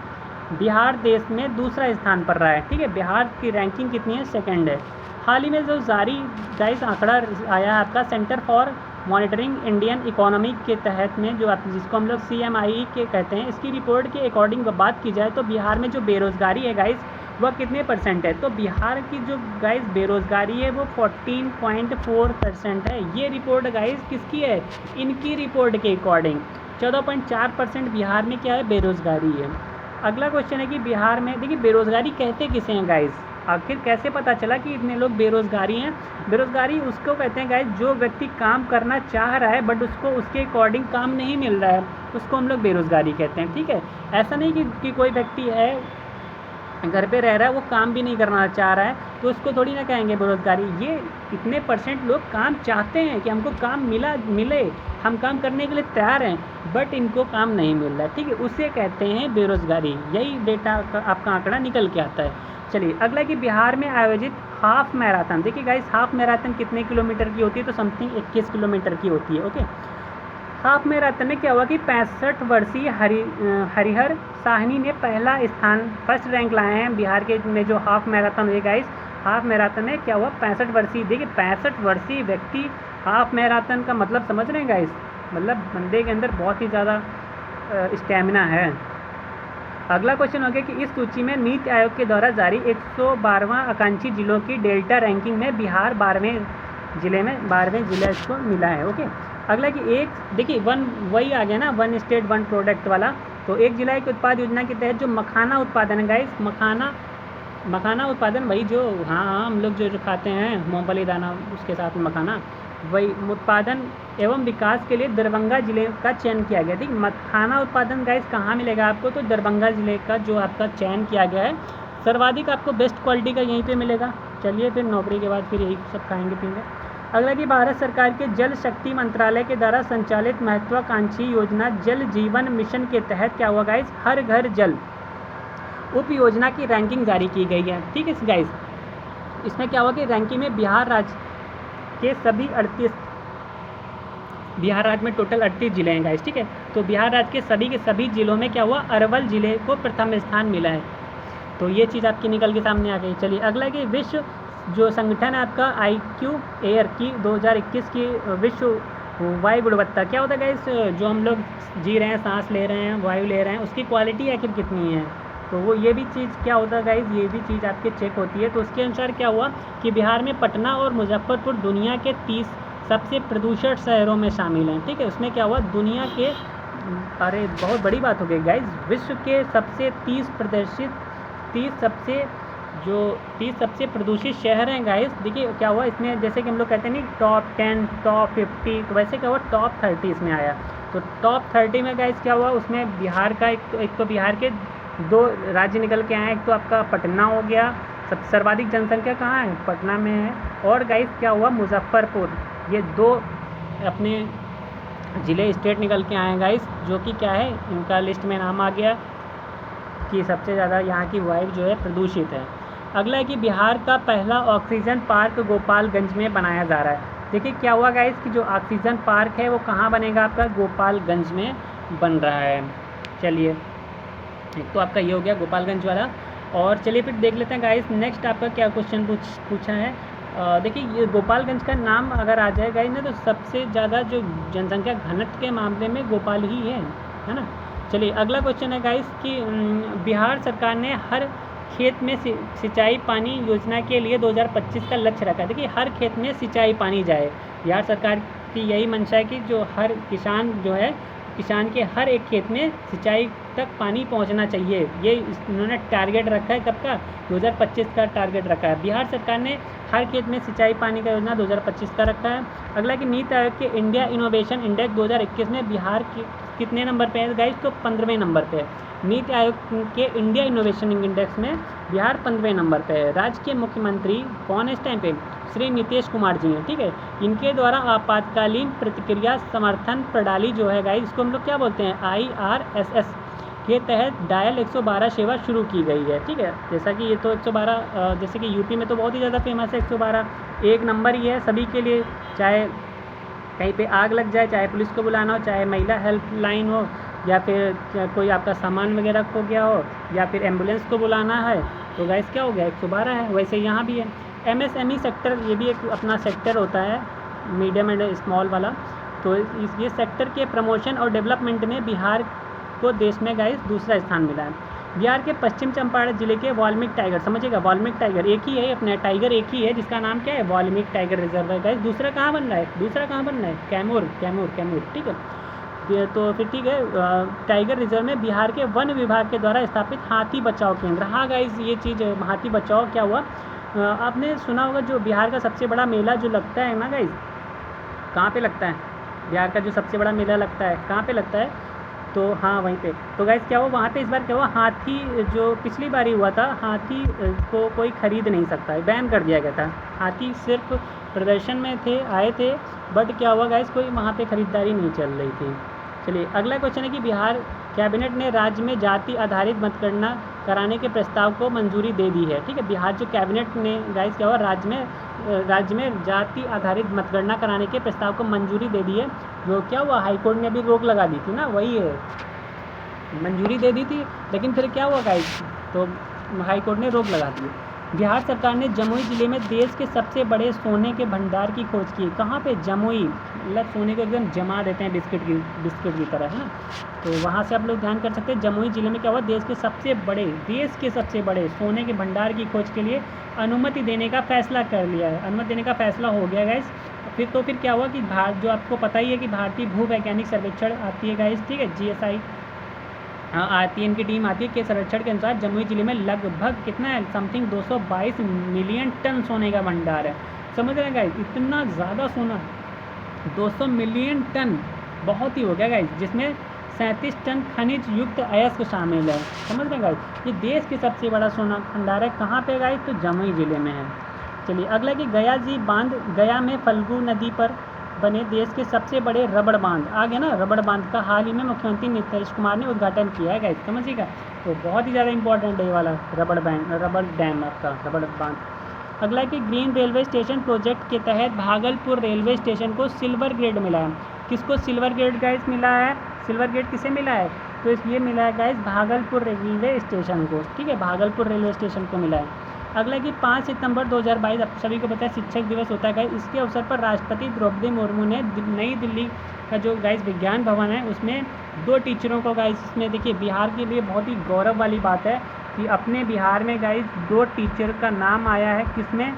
बिहार देश में दूसरा स्थान पर रहा है, ठीक है। बिहार की रैंकिंग कितनी है, सेकंड है। हाल ही में जो जारी गाइस आंकड़ा आया है आपका centre for monitoring Indian economy के तहत में, जो आप जिसको हम लोग CMI के कहते हैं, इसकी रिपोर्ट के अकॉर्डिंग बात की जाए तो बिहार में जो बेरोज़गारी है गाइस वह कितने परसेंट है। तो बिहार की जो गाइस बेरोज़गारी है वो 14.4% है। ये रिपोर्ट गाइस किसकी है, इनकी रिपोर्ट के अकॉर्डिंग 14.4% बिहार में क्या है, बेरोज़गारी है। अगला क्वेश्चन है कि बिहार में देखिए बेरोज़गारी कहते किसे हैं गाइस, आखिर कैसे पता चला कि इतने लोग बेरोज़गारी हैं। बेरोज़गारी उसको कहते हैं गाइस जो व्यक्ति काम करना चाह रहा है बट उसको उसके अकॉर्डिंग काम नहीं मिल रहा है, उसको हम लोग बेरोज़गारी कहते हैं, ठीक है। ऐसा नहीं कि कोई व्यक्ति है घर पे रह रहा है वो काम भी नहीं करना चाह रहा है तो उसको थोड़ी ना कहेंगे बेरोज़गारी। ये इतने % लोग काम चाहते हैं कि हमको काम मिले, हम काम करने के लिए तैयार हैं बट इनको काम नहीं मिल रहा है, ठीक है, उसे कहते हैं बेरोज़गारी। यही डेटा आपका आंकड़ा निकल के आता है। चलिए अगला कि बिहार में आयोजित हाफ मैराथन, देखिए गाइस हाफ मैराथन कितने किलोमीटर की होती है, तो समथिंग 21 किलोमीटर की होती है, ओके। हाफ मैराथन में क्या हुआ कि 65 वर्षीय हरिहर साहनी ने पहला स्थान, फर्स्ट रैंक लाए हैं बिहार के में जो हाफ मैराथन हुई गाइस। हाफ मैराथन में क्या हुआ, 65 वर्षीय, देखिए 65 वर्षीय व्यक्ति हाफ मैराथन का मतलब समझ रहे हैं गाइस, मतलब बंदे के अंदर बहुत ही ज़्यादा स्टेमिना है। अगला क्वेश्चन हो गया कि इस सूची में नीति आयोग के द्वारा जारी 112वां आकांक्षी जिलों की डेल्टा रैंकिंग में बिहार 12वें जिले इसको मिला है, ओके। अगला कि एक देखिए वही आ गया ना, वन स्टेट वन प्रोडक्ट वाला। तो एक जिला एक उत्पाद योजना के तहत जो मखाना उत्पादन है गाइस, मखाना उत्पादन वही जो हाँ हम लोग जो खाते हैं मूंगफली दाना उसके साथ में मखाना, वही उत्पादन एवं विकास के लिए दरभंगा जिले का चयन किया गया, ठीक। मखाना उत्पादन गाइस कहाँ मिलेगा आपको, तो दरभंगा जिले का जो आपका चयन किया गया है। सर्वाधिक आपको बेस्ट क्वालिटी का यहीं पे मिलेगा। चलिए फिर नौकरी के बाद फिर यही सब खाएंगे पीएंगे। अगला कि भारत सरकार के जल शक्ति मंत्रालय के द्वारा संचालित महत्वाकांक्षी योजना जल जीवन मिशन के तहत क्या हुआ गाइस, हर घर जल उप योजना की रैंकिंग जारी की गई है, ठीक है गाइस। इसमें क्या हुआ कि रैंकिंग में बिहार राज्य के सभी 38, बिहार राज्य में टोटल 38 जिले हैं गाइस, ठीक है। तो बिहार राज्य के सभी जिलों में क्या हुआ, अरवल जिले को प्रथम स्थान मिला है। तो ये चीज़ आपकी निकल के सामने आ गई। चलिए अगला कि विश्व जो संगठन है आपका IQ एयर की 2021 की विश्व वायु गुणवत्ता, क्या होता है गाइस, जो हम लोग जी रहे हैं, सांस ले रहे हैं, वायु ले रहे हैं, उसकी क्वालिटी आखिर कितनी है। तो वो ये भी चीज़ क्या होता है गाइस, ये भी चीज़ आपके चेक होती है। तो उसके अनुसार क्या हुआ कि बिहार में पटना और मुजफ्फरपुर दुनिया के 30 सबसे प्रदूषित शहरों में शामिल हैं, ठीक है। उसमें क्या हुआ, दुनिया के, अरे बहुत बड़ी बात हो गई गाइस, विश्व के सबसे 30 सबसे प्रदूषित शहर हैं गाइस। देखिए क्या हुआ इसमें, जैसे कि हम लोग कहते हैं नहीं टॉप 10 टॉप 50, तो वैसे क्या हुआ टॉप 30 इसमें आया। तो टॉप 30 में गाइस क्या हुआ, उसमें बिहार का एक तो बिहार के 2 राज्य निकल के आए। एक तो आपका पटना हो गया, सब सर्वाधिक जनसंख्या कहाँ है, पटना में है। और गाइस क्या हुआ, मुजफ्फरपुर, ये 2 अपने ज़िले स्टेट निकल के आए हैं गाइस, जो कि क्या है इनका लिस्ट में नाम आ गया कि सबसे ज़्यादा यहाँ की वायु जो है प्रदूषित है। अगला है कि बिहार का पहला ऑक्सीजन पार्क गोपालगंज में बनाया जा रहा है। देखिए क्या हुआ गाइस कि जो ऑक्सीजन पार्क है वो कहाँ बनेगा, आपका गोपालगंज में बन रहा है। चलिए एक तो आपका ये हो गया गोपालगंज वाला। और चलिए फिर देख लेते हैं गाइस नेक्स्ट आपका क्या क्वेश्चन पूछा है। देखिए ये गोपालगंज का नाम अगर आ जाए गाइस ना, तो सबसे ज़्यादा जो जनसंख्या घनत्व के मामले में गोपाल ही है ना। चलिए अगला क्वेश्चन है गाइस कि बिहार सरकार ने हर खेत में सिंचाई पानी योजना के लिए 2025 का लक्ष्य रखा है। देखिए हर खेत में सिंचाई पानी जाए, बिहार सरकार की यही मंशा है कि जो हर किसान जो है, किसान के हर एक खेत में सिंचाई तक पानी पहुंचना चाहिए। ये इन्होंने टारगेट रखा है, कब का, 2025 का टारगेट रखा है। बिहार सरकार ने हर खेत में सिंचाई पानी का योजना 2025 का रखा है। अगला कि नीति आयोग के इंडिया इनोवेशन इंडेक्स 2021 में बिहार कितने नंबर पे है गाइस, तो 15वें नंबर पे है। नीति आयोग के इंडिया इनोवेशन इंडेक्स में बिहार 15वें नंबर पे है। राज्य के मुख्यमंत्री कौन है इस टाइम पे, श्री नीतीश कुमार जी हैं, ठीक है। इनके द्वारा आपातकालीन प्रतिक्रिया समर्थन प्रणाली जो है गाइस, इसको हम लोग क्या बोलते हैं, IRSS के तहत डायल 112 सेवा शुरू की गई है, ठीक है। जैसा कि ये तो 112 जैसे कि यूपी में तो बहुत ही ज़्यादा फेमस है 112, एक नंबर ही है सभी के लिए, चाहे कहीं पे आग लग जाए, चाहे पुलिस को बुलाना हो, चाहे महिला हेल्पलाइन हो, या फिर कोई आपका सामान वगैरह खो गया हो, या फिर एम्बुलेंस को बुलाना है, तो गाइस क्या हो गया 112 है। वैसे यहाँ भी है MSME सेक्टर, ये भी एक अपना सेक्टर होता है, मीडियम एंड स्मॉल वाला। तो ये सेक्टर के प्रमोशन और डेवलपमेंट में बिहार को देश में गाइस दूसरा स्थान मिला है। बिहार के पश्चिम चंपारण जिले के वाल्मीकि टाइगर, समझिएगा वाल्मीकि टाइगर एक ही है, अपना टाइगर एक ही है जिसका नाम क्या है, वाल्मीकि टाइगर रिजर्व है गाइस। दूसरा कहाँ बन रहा है, दूसरा कहाँ बन रहा है, कैमूर, ठीक है। तो फिर ठीक है, टाइगर रिजर्व में बिहार के वन विभाग के द्वारा स्थापित हाथी बचाओ केंद्र। हाँ गाइस, ये चीज़ हाथी बचाओ क्या हुआ, आपने सुना होगा जो बिहार का सबसे बड़ा मेला जो लगता है ना गाइस, कहाँ पे लगता है, बिहार का जो सबसे बड़ा मेला लगता है कहाँ पे लगता है, तो हाँ वहीं पे। तो गाइस क्या हुआ वहाँ पे, इस बार क्या हुआ, हाथी जो पिछली बार ही हुआ था, हाथी को कोई खरीद नहीं सकता है, बैन कर दिया गया था। हाथी सिर्फ प्रदर्शन में आए थे, बट क्या हुआ गाइस, कोई वहाँ पे खरीदारी नहीं चल रही थी। चलिए अगला क्वेश्चन है कि बिहार कैबिनेट ने राज्य में जाति आधारित मतगणना कराने के प्रस्ताव को मंजूरी दे दी है। ठीक है, बिहार जो कैबिनेट ने गाइस क्या हुआ, राज्य में जाति आधारित मतगणना कराने के प्रस्ताव को मंजूरी दे दी है। जो क्या हुआ, हाईकोर्ट ने अभी रोक लगा दी थी ना, वही है, मंजूरी दे दी थी, लेकिन फिर क्या हुआ गाइस, तो हाईकोर्ट ने रोक लगा दी। बिहार सरकार ने जमुई ज़िले में देश के सबसे बड़े सोने के भंडार की खोज की। कहाँ पे, जमुई, मतलब सोने को एकदम जमा देते हैं बिस्किट की तरह, है ना। तो वहाँ से आप लोग ध्यान कर सकते हैं, जमुई ज़िले में क्या हुआ, देश के सबसे बड़े सोने के भंडार की खोज के लिए अनुमति देने का फैसला कर लिया है। अनुमति देने का फैसला हो गया गाइस। फिर क्या हुआ कि भारत, जो आपको पता ही है कि भारतीय भू वैज्ञानिक सर्वेक्षण आती है गाइस, ठीक है, GSI आती है, इनकी टीम आती है, के सर्वेक्षण के अनुसार जमुई जिले में लगभग कितना है, समथिंग 222 मिलियन टन सोने का भंडार है। समझ रहे हैं गाइस, इतना ज़्यादा सोना, 200 मिलियन टन बहुत ही हो गया गाइस, जिसमें 37 टन खनिज युक्त अयस्क शामिल है। समझ रहे हैं गाइस, ये देश की सबसे बड़ा सोना भंडार है। कहाँ पे गाइस, तो जमुई जिले में है। चलिए अगला कि गया जी बांध, गया में फल्गु नदी पर बने देश के सबसे बड़े रबड़ बांध, आ गया ना, रबड़ बांध का हाल ही में मुख्यमंत्री नीतीश कुमार ने उद्घाटन किया है गाइस, समझिएगा। तो बहुत ही ज़्यादा इंपॉर्टेंट है ये वाला रबड़ डैम आपका, रबड़ बांध। अगला कि ग्रीन रेलवे स्टेशन प्रोजेक्ट के तहत भागलपुर रेलवे स्टेशन को सिल्वर ग्रेड मिला है। किसको सिल्वर ग्रेड गाइस मिला है, सिल्वर ग्रेड किसे मिला है, तो ये मिला है गाइस भागलपुर रेलवे स्टेशन को। ठीक है, भागलपुर रेलवे स्टेशन को मिला है। अगला कि 5 सितंबर 2022 आप सभी को पता है शिक्षक दिवस होता है गाइस। इसके अवसर पर राष्ट्रपति द्रौपदी मुर्मू ने नई दिल्ली का जो गाइस विज्ञान भवन है उसमें 2 टीचरों को गाइस, इसमें देखिए बिहार के लिए बहुत ही गौरव वाली बात है कि अपने बिहार में गाइस 2 टीचर का नाम आया है, किसमें,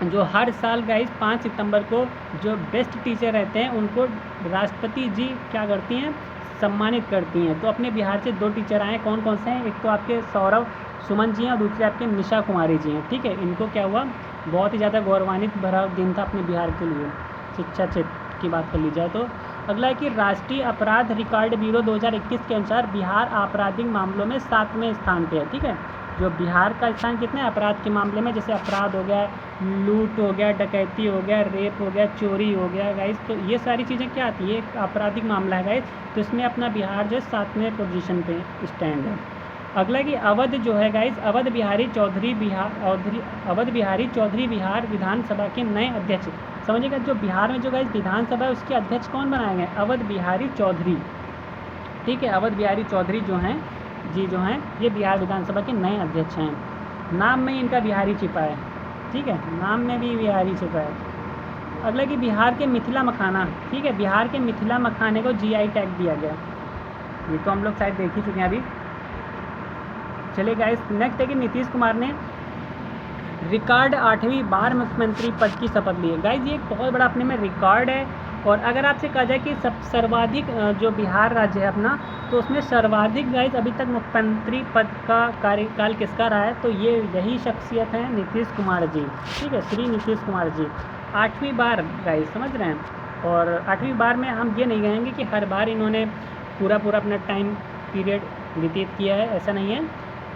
जो हर साल गाइस 5 सितंबर को जो बेस्ट टीचर रहते हैं उनको राष्ट्रपति जी क्या करती हैं, सम्मानित करती हैं। तो अपने बिहार से 2 टीचर आए, कौन कौन से हैं, एक तो आपके सौरभ सुमन जी हैं और दूसरे आपके निशा कुमारी जी हैं। ठीक है, इनको क्या हुआ, बहुत ही ज़्यादा गौरवान्वित भरा दिन था अपने बिहार के लिए, शिक्षा क्षेत्र की बात कर ली जाए तो। अगला है कि राष्ट्रीय अपराध रिकॉर्ड ब्यूरो 2021 के अनुसार बिहार आपराधिक मामलों में 7वें स्थान पे है। ठीक है, जो बिहार का स्थान कितने अपराध के मामले में, जैसे अपराध हो गया, लूट हो गया, डकैती हो गया, रेप हो गया, चोरी हो गया गाइस, तो ये सारी चीज़ें क्या आती है, एक आपराधिक मामला है गाइस, तो इसमें अपना बिहार जो है 7वें पोजीशन पे स्टैंड है। अगला कि अवध जो है गाइस, अवध बिहारी चौधरी बिहार विधानसभा के नए अध्यक्ष। समझिएगा, जो बिहार में जो गाइस विधानसभा है उसके अध्यक्ष कौन बनाए गए, अवध बिहारी चौधरी। ठीक है, अवध बिहारी चौधरी जो हैं ये बिहार विधानसभा के नए अध्यक्ष हैं। नाम में इनका बिहारी छिपा है। ठीक है, नाम में भी बिहारी छिपा है। अगला कि बिहार के मिथिला मखाना, ठीक है, बिहार के मिथिला मखाने को GI टैग दिया गया। ये तो हम लोग शायद देख ही चुके हैं अभी। चलिए गाइस, नेक्स्ट है कि नीतीश कुमार ने रिकॉर्ड 8वीं बार मुख्यमंत्री पद की शपथ ली है। गाइस ये एक बहुत बड़ा अपने में रिकॉर्ड है, और अगर आपसे कहा जाए कि सर्वाधिक जो बिहार राज्य है अपना, तो उसमें सर्वाधिक गाइस अभी तक मुख्यमंत्री पद का कार्यकाल किसका रहा है, तो ये यही शख्सियत है नीतीश कुमार जी। ठीक है, श्री नीतीश कुमार जी 8वीं बार गाइस, समझ रहे हैं। और 8वीं बार में हम ये नहीं कहेंगे कि हर बार इन्होंने पूरा अपना टाइम पीरियड व्यतीत किया है, ऐसा नहीं है।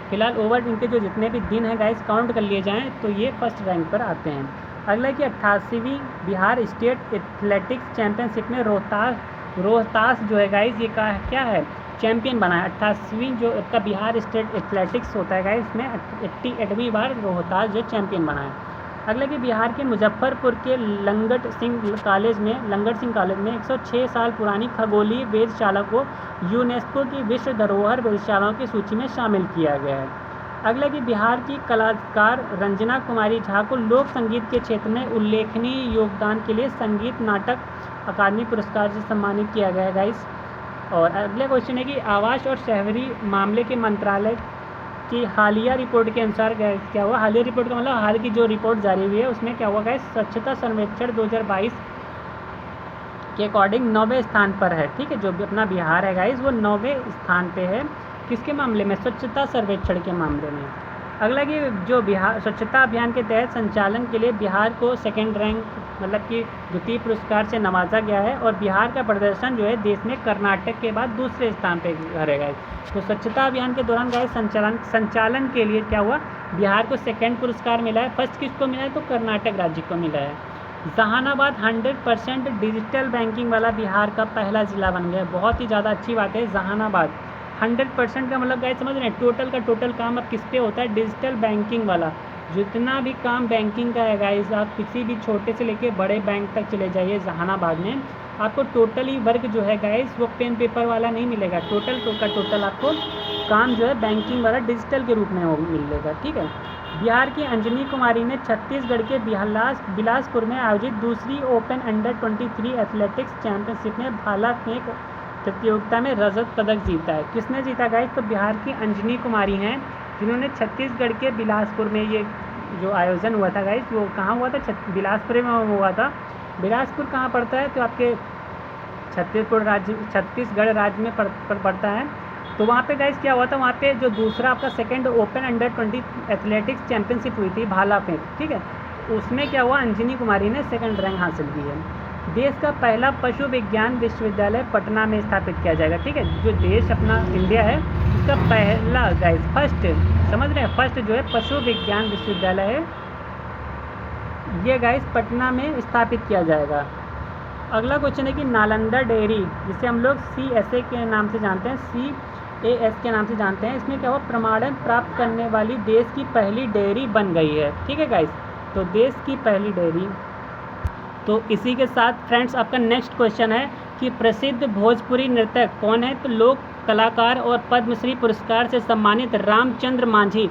फिलहाल ओवर इनके जो जितने भी दिन हैं गाइस काउंट कर लिए जाएँ तो ये फर्स्ट रैंक पर आते हैं। अगला कि 88वीं बिहार स्टेट एथलेटिक्स चैंपियनशिप में रोहतास जो है गाइस, ये क्या है, चैंपियन बना है। 88वीं जो इसका बिहार स्टेट एथलेटिक्स होता है गाइस, इसमें 88वीं बार रोहतास जो चैंपियन बना है। अगला कि बिहार के मुजफ्फरपुर के लंगट सिंह कॉलेज में 106 साल पुरानी खगोलीय वेधशाला को यूनेस्को की विश्व धरोहर वेधशालाओं की सूची में शामिल किया गया है। अगला कि बिहार की कलाकार रंजना कुमारी झा को लोक संगीत के क्षेत्र में उल्लेखनीय योगदान के लिए संगीत नाटक अकादमी पुरस्कार से सम्मानित किया गया है गाइस। और अगला क्वेश्चन है कि आवास और शहरी मामले के मंत्रालय की हालिया रिपोर्ट के अनुसार क्या हुआ, हालिया रिपोर्ट का मतलब हाल की जो रिपोर्ट जारी हुई है उसमें क्या हुआ गाइस, स्वच्छता सर्वेक्षण 2022 के अकॉर्डिंग 9वें स्थान पर है। ठीक है, जो भी अपना बिहार है गाइस वो 9वें स्थान पे है। किसके मामले में, स्वच्छता सर्वेक्षण के मामले में। अगला कि जो बिहार स्वच्छता अभियान के तहत संचालन के लिए बिहार को सेकेंड रैंक मतलब कि द्वितीय पुरस्कार से नवाजा गया है और बिहार का प्रदर्शन जो है देश में कर्नाटक के बाद दूसरे स्थान पे रहेगा। तो स्वच्छता अभियान के दौरान गाइस संचालन के लिए क्या हुआ, बिहार को सेकेंड पुरस्कार मिला है। फर्स्ट किसको मिला है, तो कर्नाटक राज्य को मिला है। जहानाबाद 100% डिजिटल बैंकिंग वाला बिहार का पहला जिला बन गया। बहुत ही ज़्यादा अच्छी बात है। जहानाबाद 100% का मतलब गाइस समझ रहे हैं, टोटल का टोटल काम अब किस पे होता है, डिजिटल बैंकिंग वाला। जितना भी काम बैंकिंग का है गाइस, आप किसी भी छोटे से लेके बड़े बैंक तक चले जाइए जहानाबाद में, आपको टोटली वर्क जो है गाइस वो पेन पेपर वाला नहीं मिलेगा। टोटल का टोटल आपको काम जो है बैंकिंग वाला डिजिटल के रूप में मिलेगा। ठीक है। बिहार की अंजनी कुमारी ने छत्तीसगढ़ के बिलासपुर में आयोजित दूसरी ओपन अंडर 23 एथलेटिक्स चैंपियनशिप में भाला फेंक प्रतियोगिता में रजत पदक जीता है। किसने जीता गाइस, तो बिहार की अंजनी कुमारी हैं, जिन्होंने छत्तीसगढ़ के बिलासपुर में ये जो आयोजन हुआ था गाइस, वो कहाँ हुआ था, बिलासपुर में हुआ था। बिलासपुर कहाँ पड़ता है, तो आपके छत्तीसगढ़ राज्य में पड़ता है। तो वहाँ पे गाइस क्या हुआ था, वहाँ पे जो दूसरा आपका second open under 20 athletics championship हुई थी भाला फेंक, ठीक है, उसमें क्या हुआ, अंजनी कुमारी ने सेकंड रैंक हासिल की है। देश का पहला पशु विज्ञान विश्वविद्यालय पटना में स्थापित किया जाएगा। ठीक है, जो देश अपना इंडिया है उसका पहला गाइस फर्स्ट, समझ रहे हैं, फर्स्ट जो है पशु विज्ञान विश्वविद्यालय है, ये गाइस पटना में स्थापित किया जाएगा। अगला क्वेश्चन है कि नालंदा डेयरी, जिसे हम लोग CSA के नाम से जानते हैं, CAS के नाम से जानते हैं, इसमें क्या हुआ, प्रमाणन प्राप्त करने वाली देश की पहली डेयरी बन गई है। ठीक है गाइस, तो देश की पहली डेयरी। तो इसी के साथ फ्रेंड्स आपका नेक्स्ट क्वेश्चन है कि प्रसिद्ध भोजपुरी नृतक कौन है, तो लोक कलाकार और पद्मश्री पुरस्कार से सम्मानित रामचंद्र मांझी।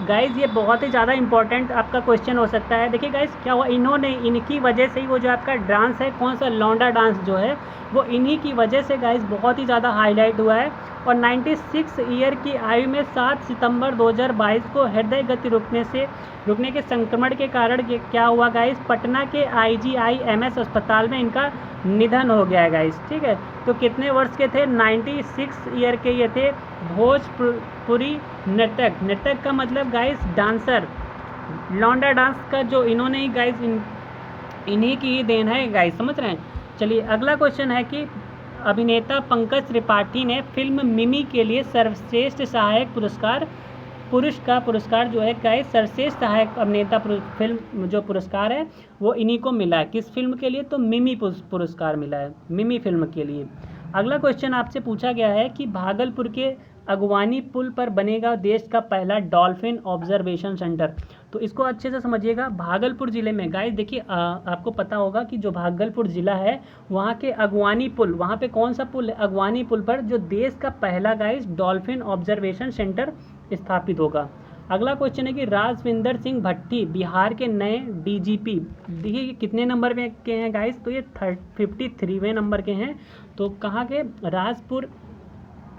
गाइज़ ये बहुत ही ज़्यादा इंपॉर्टेंट आपका क्वेश्चन हो सकता है। देखिए गाइज़ क्या हुआ, इनकी वजह से ही वो जो आपका डांस है, कौन सा लौंडा डांस जो है, वो इन्हीं की वजह से गाइज़ बहुत ही ज़्यादा हाईलाइट हुआ है। और 96 ईयर की आयु में 7 सितंबर 2022 को हृदय गति रुकने के संक्रमण के कारण क्या हुआ गाइस, पटना के IGIMS अस्पताल में इनका निधन हो गया है गाइस। ठीक है, तो कितने वर्ष के थे, 96 ईयर के ये थे। भोजपुरी नृतक का मतलब गाइस डांसर, लौंडा डांस का जो इन्होंने ही गाइस इन्हीं की ही देन है गाइस, समझ रहे हैं। चलिए अगला क्वेश्चन है कि अभिनेता पंकज त्रिपाठी ने फिल्म मिमी के लिए सर्वश्रेष्ठ सहायक पुरस्कार, पुरुष का पुरस्कार जो है गाइस, सर्वश्रेष्ठ सहायक अभिनेता फिल्म जो पुरस्कार है वो इन्हीं को मिला है। किस फिल्म के लिए, तो मिमी पुरस्कार मिला है, मिमी फिल्म के लिए। अगला क्वेश्चन आपसे पूछा गया है कि भागलपुर के अगवानी पुल पर बनेगा देश का पहला डॉल्फिन ऑब्जर्वेशन सेंटर। तो इसको अच्छे से समझिएगा। भागलपुर ज़िले में गाइस देखिए आपको पता होगा कि जो भागलपुर ज़िला है वहाँ के अगवानी पुल, वहाँ पे कौन सा पुल है, अगवानी पुल पर जो देश का पहला गाइस डॉल्फिन ऑब्जर्वेशन सेंटर स्थापित होगा। अगला क्वेश्चन है कि राजविंदर सिंह भट्टी बिहार के नए DGP, देखिए कितने नंबर में के हैं गाइस, तो ये 53वें नंबर के हैं। तो कहाँ के,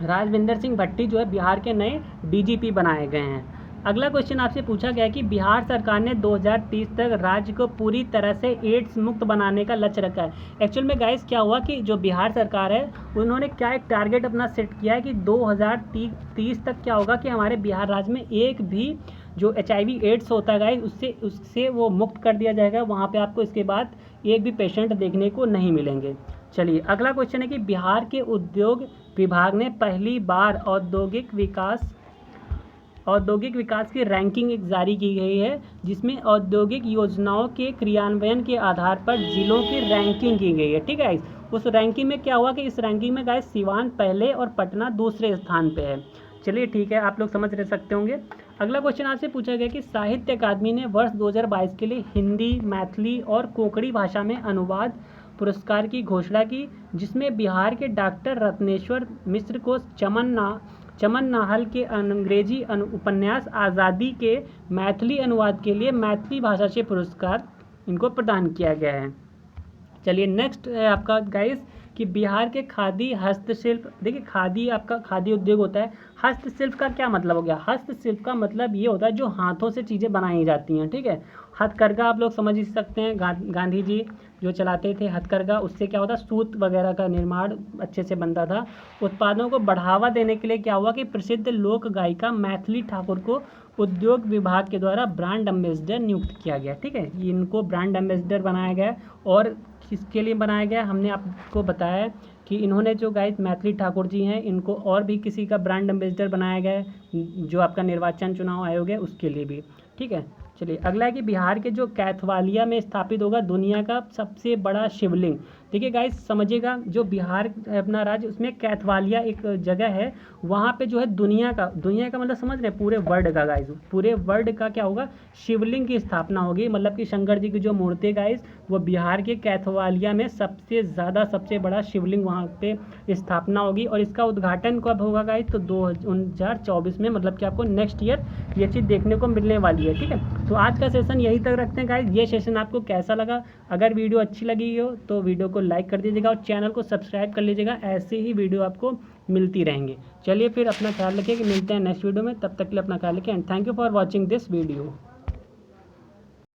राजविंदर सिंह भट्टी जो है बिहार के नए DGP बनाए गए हैं। अगला क्वेश्चन आपसे पूछा गया कि बिहार सरकार ने 2030 तक राज्य को पूरी तरह से एड्स मुक्त बनाने का लक्ष्य रखा है। एक्चुअल में गाइस क्या हुआ कि जो बिहार सरकार है उन्होंने क्या एक टारगेट अपना सेट किया है कि 2030 तक क्या होगा कि हमारे बिहार राज्य में एक भी जो HIV एड्स होता है गाइस उससे वो मुक्त कर दिया जाएगा। वहाँ पर आपको इसके बाद एक भी पेशेंट देखने को नहीं मिलेंगे। चलिए अगला क्वेश्चन है कि बिहार के उद्योग विभाग ने पहली बार औद्योगिक विकास की रैंकिंग जारी की गई है, जिसमें औद्योगिक योजनाओं के क्रियान्वयन के आधार पर जिलों की रैंकिंग की गई है। ठीक है, उस रैंकिंग में क्या हुआ कि इस रैंकिंग में गाइस सिवान पहले और पटना दूसरे स्थान पे है। चलिए ठीक है, आप लोग समझ रह सकते होंगे। अगला क्वेश्चन आपसे पूछा गया कि साहित्य अकादमी ने वर्ष 2022 के लिए हिंदी, मैथिली और कोंकणी भाषा में अनुवाद पुरस्कार की घोषणा की, जिसमें बिहार के डॉक्टर रत्नेश्वर मिश्र को चमन नाहल के अंग्रेजी उपन्यास आज़ादी के मैथिली अनुवाद के लिए मैथिली भाषा से पुरस्कार इनको प्रदान किया गया है। चलिए नेक्स्ट है आपका गाइस कि बिहार के खादी हस्तशिल्प। देखिए खादी आपका खादी उद्योग होता है, हस्तशिल्प का क्या मतलब हो गया? हस्तशिल्प का मतलब ये होता है जो हाथों से चीज़ें बनाई जाती हैं, ठीक है। हथकरघा आप लोग समझ ही सकते हैं, गांधी जी जो चलाते थे हथकरघा, उससे क्या होता, सूत वगैरह का निर्माण अच्छे से बनता था। उत्पादों को बढ़ावा देने के लिए क्या हुआ कि प्रसिद्ध लोक गायिका मैथिली ठाकुर को उद्योग विभाग के द्वारा ब्रांड एम्बेसडर नियुक्त किया गया, ठीक है। इनको ब्रांड एम्बेसडर बनाया गया और किसके लिए बनाया गया, हमने आपको बताया कि इन्होंने जो गाइस मैथिली ठाकुर जी हैं इनको और भी किसी का ब्रांड एम्बेसडर बनाया गया है जो आपका निर्वाचन चुनाव आयोग है उसके लिए भी, ठीक है। चलिए अगला है कि बिहार के जो कैथवालिया में स्थापित होगा दुनिया का सबसे बड़ा शिवलिंग। देखिए गाइस समझिएगा, जो बिहार अपना राज्य उसमें कैथवालिया एक जगह है, वहाँ पे जो है दुनिया का मतलब समझ रहे हैं पूरे वर्ल्ड का गाइस, पूरे वर्ल्ड का क्या होगा, शिवलिंग की स्थापना होगी। मतलब कि शंकर जी की जो मूर्ति है गाइस वो बिहार के कैथवालिया में सबसे बड़ा शिवलिंग वहाँ पे स्थापना होगी। और इसका उद्घाटन कब होगा गाइस, तो 2024 में, मतलब कि आपको नेक्स्ट ईयर ये चीज़ देखने को मिलने वाली है, ठीक है। तो आज का सेशन यहीं तक रखते हैं गाइस। ये सेशन आपको कैसा लगा? अगर वीडियो अच्छी लगी हो तो वीडियो को लाइक कर दीजिएगा और चैनल को सब्सक्राइब कर लीजिएगा, ऐसे ही वीडियो आपको मिलती रहेंगे। चलिए फिर अपना ख्याल रखिए कि मिलते हैं नेक्स्ट वीडियो में, तब तक के लिए अपना ख्याल रखिए and thank you for watching this video.